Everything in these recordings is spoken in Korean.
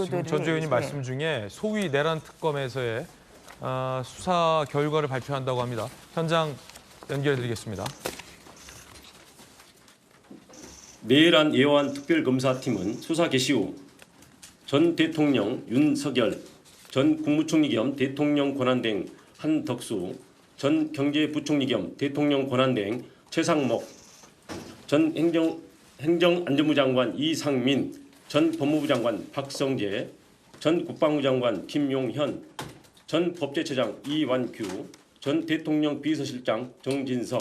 지금 전주 의원님 말씀 중에 소위 내란 특검에서의 수사 결과를 발표한다고 합니다. 현장 연결해드리겠습니다. 내란 예완 특별검사팀은 수사 개시 후 전 대통령 윤석열, 전 국무총리 겸 대통령 권한대행 한덕수, 전 경제부총리 겸 대통령 권한대행 최상목, 전 행정안전부 장관 이상민, 전 법무부 장관 박성재, 전 국방부 장관 김용현, 전 법제처장 이완규, 전 대통령 비서실장 정진석,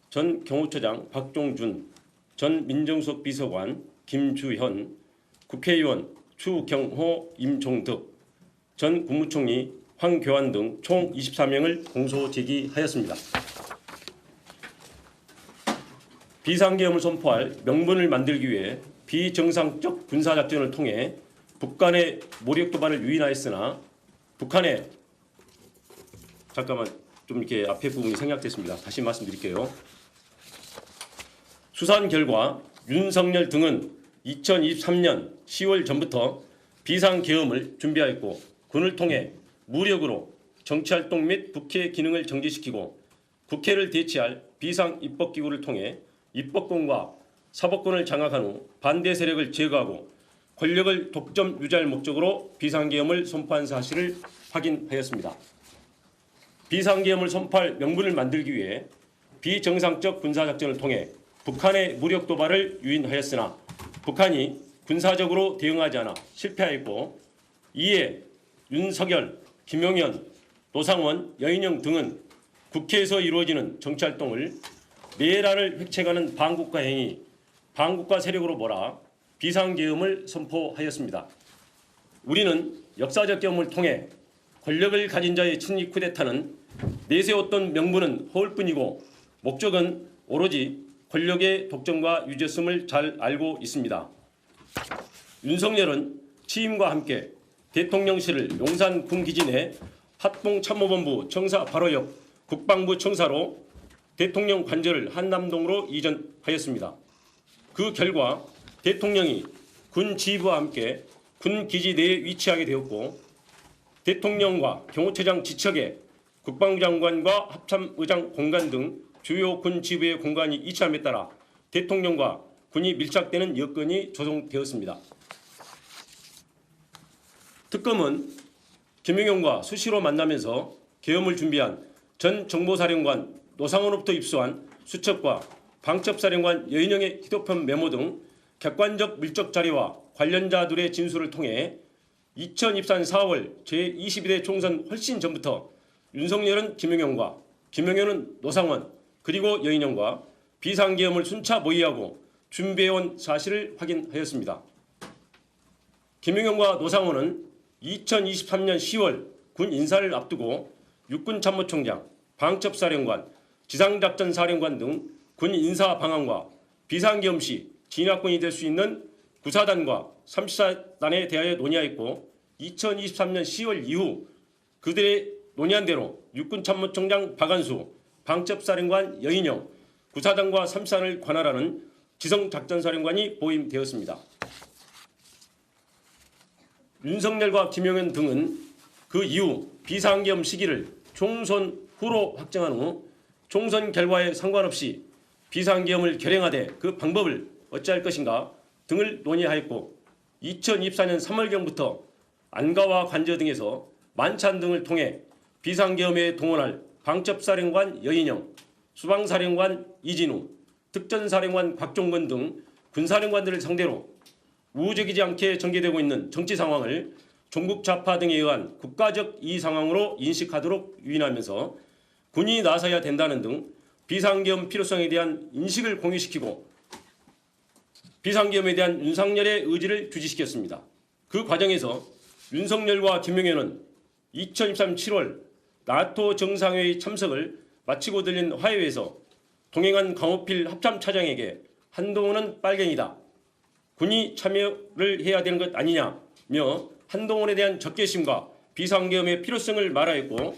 전 경호처장 박종준, 전 민정수석 비서관 김주현, 국회의원 추경호, 임종덕, 전 국무총리 황교안 등 총 24명을 공소 제기하였습니다. 비상계엄을 선포할 명분을 만들기 위해 비정상적 군사작전을 통해 북한의 모력 도발을 유인하였으나 북한의 잠깐만 좀 이렇게 앞에 부분이 생략됐습니다. 다시 말씀드릴게요. 수사한 결과 윤석열 등은 2023년 10월 전부터 비상계엄을 준비하였고 군을 통해 무력으로 정치활동 및 국회 기능을 정지시키고 국회를 대체할 비상입법기구를 통해 입법권과 사법권을 장악한 후 반대 세력을 제거하고 권력을 독점 유지할 목적으로 비상계엄을 선포한 사실을 확인하였습니다. 비상계엄을 선포할 명분을 만들기 위해 비정상적 군사작전을 통해 북한의 무력 도발을 유인하였으나 북한이 군사적으로 대응하지 않아 실패하였고 이에 윤석열, 김용현, 노상원, 여인영 등은 국회에서 이루어지는 정치활동을 내란을 획책하는 반국가 행위, 반국가 세력으로 몰아 비상계엄을 선포하였습니다. 우리는 역사적 경험을 통해 권력을 가진 자의 친위 쿠데타는 내세웠던 명분은 허울뿐이고 목적은 오로지 권력의 독점과 유죄성을 잘 알고 있습니다. 윤석열은 취임과 함께 대통령실을 용산 군기지 내 합동참모본부 청사 바로 옆 국방부 청사로 대통령 관저를 한남동으로 이전하였습니다. 그 결과 대통령이 군 지휘부와 함께 군 기지 내에 위치하게 되었고 대통령과 경호처장 지척에 국방부 장관과 합참의장 공간 등 주요 군 지휘부의 공간이 이치함에 따라 대통령과 군이 밀착되는 여건이 조성되었습니다. 특검은 김용현과 수시로 만나면서 계엄을 준비한 전 정보사령관 노상원으로부터 입수한 수첩과 방첩사령관 여인영의 휴대폰 메모 등 객관적 물적 자료와 관련자들의 진술을 통해 2024년 4월 제22대 총선 훨씬 전부터 윤석열은 김용현과 김용현은 노상원 그리고 여인영과 비상계엄을 순차 모의하고 준비해온 사실을 확인하였습니다. 김용현과 노상원은 2023년 10월 군 인사를 앞두고 육군참모총장, 방첩사령관, 지상작전사령관 등 군 인사 방안과 비상계엄 시 진압권이 될 수 있는 구사단과 34단에 대하여 논의하였고 2023년 10월 이후 그들의 논의한 대로 육군참모총장 박안수, 방첩사령관 여인영, 구사단과 34단을 관할하는 지성작전사령관이 보임되었습니다. 윤석열과 김용현 등은 그 이후 비상계엄 시기를 총선 후로 확정한 후 총선 결과에 상관없이 비상계엄을 결행하되 그 방법을 어찌할 것인가 등을 논의하였고 2024년 3월경부터 안가와 관저 등에서 만찬 등을 통해 비상계엄에 동원할 방첩사령관 여인영, 수방사령관 이진우, 특전사령관 곽종건 등 군사령관들을 상대로 우호적이지 않게 전개되고 있는 정치 상황을 종북 좌파 등에 의한 국가적 이의 상황으로 인식하도록 유인하면서 군이 나서야 된다는 등 비상계엄 필요성에 대한 인식을 공유시키고 비상계엄에 대한 윤석열의 의지를 주지시켰습니다. 그 과정에서 윤석열과 김용현은 2023년 7월 나토 정상회의 참석을 마치고 들린 화해회에서 동행한 강호필 합참차장에게 한동훈은 빨갱이다. 군이 참여를 해야 되는 것 아니냐며 한동훈에 대한 적개심과 비상계엄의 필요성을 말하였고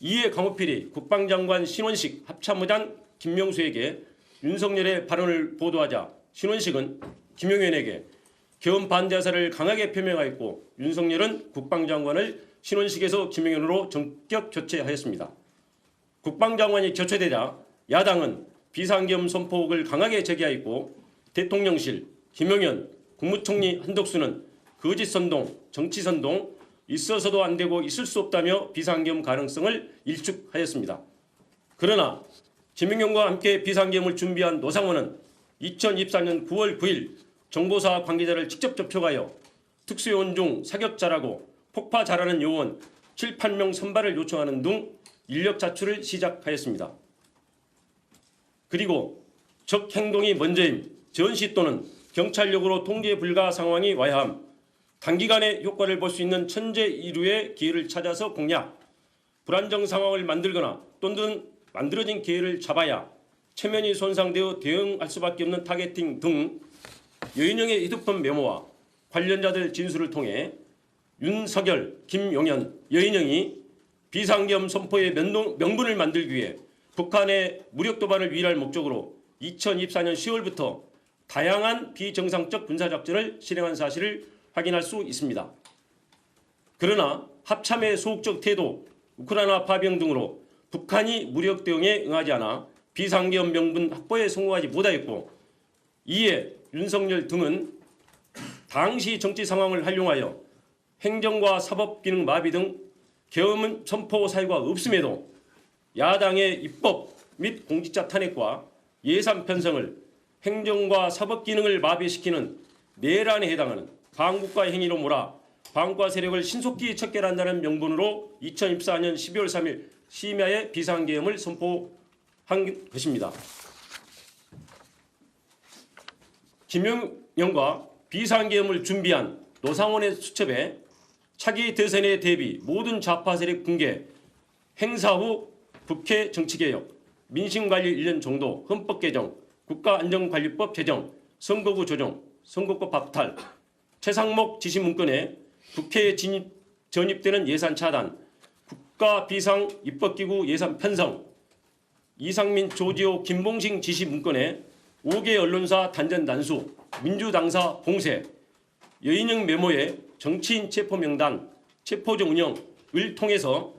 이에 강호필이 국방장관 신원식 합참의장 김명수에게 윤석열의 발언을 보도하자 신원식은 김용현에게 계엄 반대 사를 강하게 표명하였고 윤석열은 국방장관을 신원식에서 김용현으로 전격 교체하였습니다. 국방장관이 교체되자 야당은 비상계엄 선포를 강하게 제기하였고 대통령실, 김용현, 국무총리 한덕수는 거짓선동, 정치선동, 있어서도 안 되고 있을 수 없다며 비상계엄 가능성을 일축하였습니다. 그러나 김용현과 함께 비상계엄을 준비한 노상원은 2024년 9월 9일 정보사 관계자를 직접 접촉하여 특수요원 중 사격 잘하고 폭파 잘하는 요원 7, 8명 선발을 요청하는 등 인력 자출을 시작하였습니다. 그리고 적 행동이 먼저임, 전시 또는 경찰력으로 통제 불가 상황이 와야 함, 단기간에 효과를 볼 수 있는 천재 이루의 기회를 찾아서 공략, 불안정 상황을 만들거나 또는 만들어진 기회를 잡아야 체면이 손상되어 대응할 수밖에 없는 타겟팅 등 여인영의 휴대폰 메모와 관련자들 진술을 통해 윤석열, 김용현, 여인영이 비상계엄 선포의 명분을 만들기 위해 북한의 무력 도발을 위할 목적으로 2024년 10월부터 다양한 비정상적 군사작전을 실행한 사실을 확인할 수 있습니다. 그러나 합참의 소극적 태도, 우크라이나 파병 등으로 북한이 무력 대응에 응하지 않아 비상계엄 명분 확보에 성공하지 못하였고, 이에 윤석열 등은 당시 정치 상황을 활용하여 행정과 사법 기능 마비 등 계엄 선포 사유가 없음에도 야당의 입법 및 공직자 탄핵과 예산 편성을 행정과 사법 기능을 마비시키는 내란에 해당하는 반국가 행위로 몰아 반국가 세력을 신속히 척결한다는 명분으로 2024년 12월 3일 심야에 비상계엄을 선포한 것입니다. 김용현과 비상계엄을 준비한 노상원의 수첩에 차기 대선에 대비 모든 좌파 세력 붕괴, 행사 후 국회 정치개혁, 민심관리 1년 정도, 헌법 개정, 국가안전관리법 제정, 선거구 조정, 선거법 박탈, 최상목 지시 문건에 국회에 전입되는 예산 차단, 국가 비상 입법기구 예산 편성, 이상민 조지호 김봉식 지시 문건에 5개 언론사 단전 단수, 민주당사 봉쇄, 여인영 메모에 정치인 체포 명단, 체포정 운영을 통해서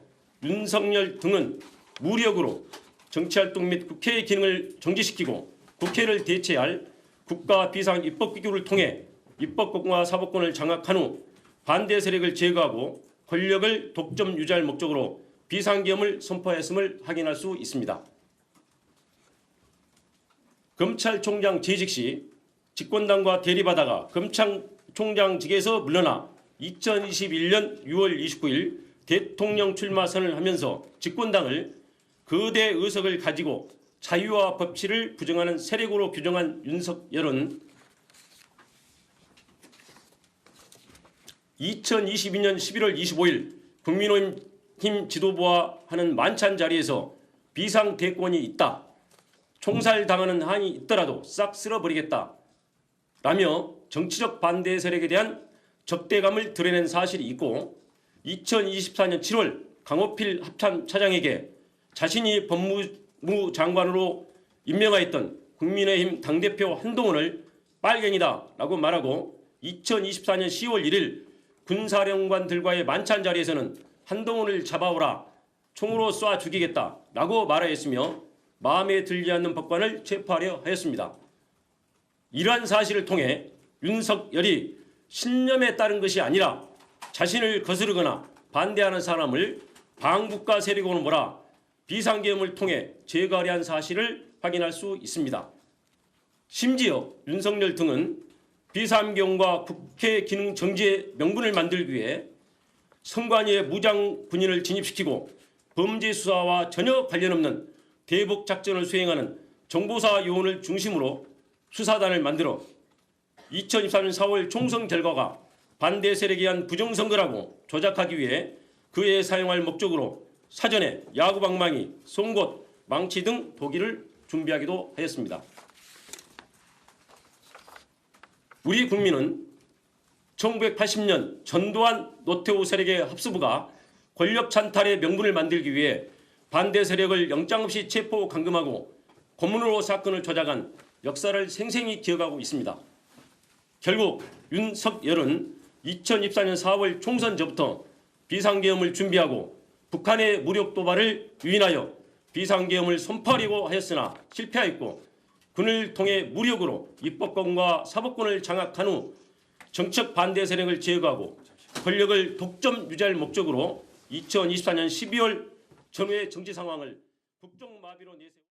윤석열 등은 무력으로 정치활동 및 국회의 기능을 정지시키고 국회를 대체할 국가 비상 입법기구를 통해 입법권과 사법권을 장악한 후 반대 세력을 제거하고 권력을 독점 유지할 목적으로 비상계엄을 선포했음을 확인할 수 있습니다. 검찰총장 재직 시 집권당과 대립하다가 검찰총장직에서 물러나 2021년 6월 29일 대통령 출마 선언을 하면서 집권당을 거대 의석을 가지고 자유와 법치를 부정하는 세력으로 규정한 윤석열은 2022년 11월 25일 국민의힘 지도부와 하는 만찬 자리에서 비상대권이 있다, 총살당하는 한이 있더라도 싹 쓸어버리겠다 라며 정치적 반대 세력에 대한 적대감을 드러낸 사실이 있고, 2024년 7월 강호필 합참차장에게 자신이 법무부 장관으로 임명하였던 국민의힘 당대표 한동훈을 빨갱이다 라고 말하고, 2024년 10월 1일 군사령관들과의 만찬 자리에서는 한동훈을 잡아오라, 총으로 쏴 죽이겠다 라고 말하였으며 마음에 들지 않는 법관을 체포하려 하였습니다. 이러한 사실을 통해 윤석열이 신념에 따른 것이 아니라 자신을 거스르거나 반대하는 사람을 반국가 세력으로 몰아 비상계엄을 통해 제거하려 한 사실을 확인할 수 있습니다. 심지어 윤석열 등은 비상계엄과 국회 기능 정지의 명분을 만들기 위해 선관위의 무장 군인을 진입시키고 범죄 수사와 전혀 관련 없는 대북 작전을 수행하는 정보사 요원을 중심으로 수사단을 만들어 2024년 4월 총선 결과가 반대 세력에 의한 부정선거라고 조작하기 위해 그에 사용할 목적으로 사전에 야구방망이, 송곳, 망치 등 도기를 준비하기도 하였습니다. 우리 국민은 1980년 전두환 노태우 세력의 합수부가 권력 찬탈의 명분을 만들기 위해 반대 세력을 영장 없이 체포 감금하고 고문으로 사건을 조작한 역사를 생생히 기억하고 있습니다. 결국 윤석열은 2024년 4월 총선 전부터 비상계엄을 준비하고 북한의 무력 도발을 유인하여 비상계엄을 선포하려고 하였으나 실패하였고, 군을 통해 무력으로 입법권과 사법권을 장악한 후 정책 반대 세력을 제거하고 권력을 독점 유지할 목적으로 2024년 12월 전후의 정치 상황을 국정마비로 내세워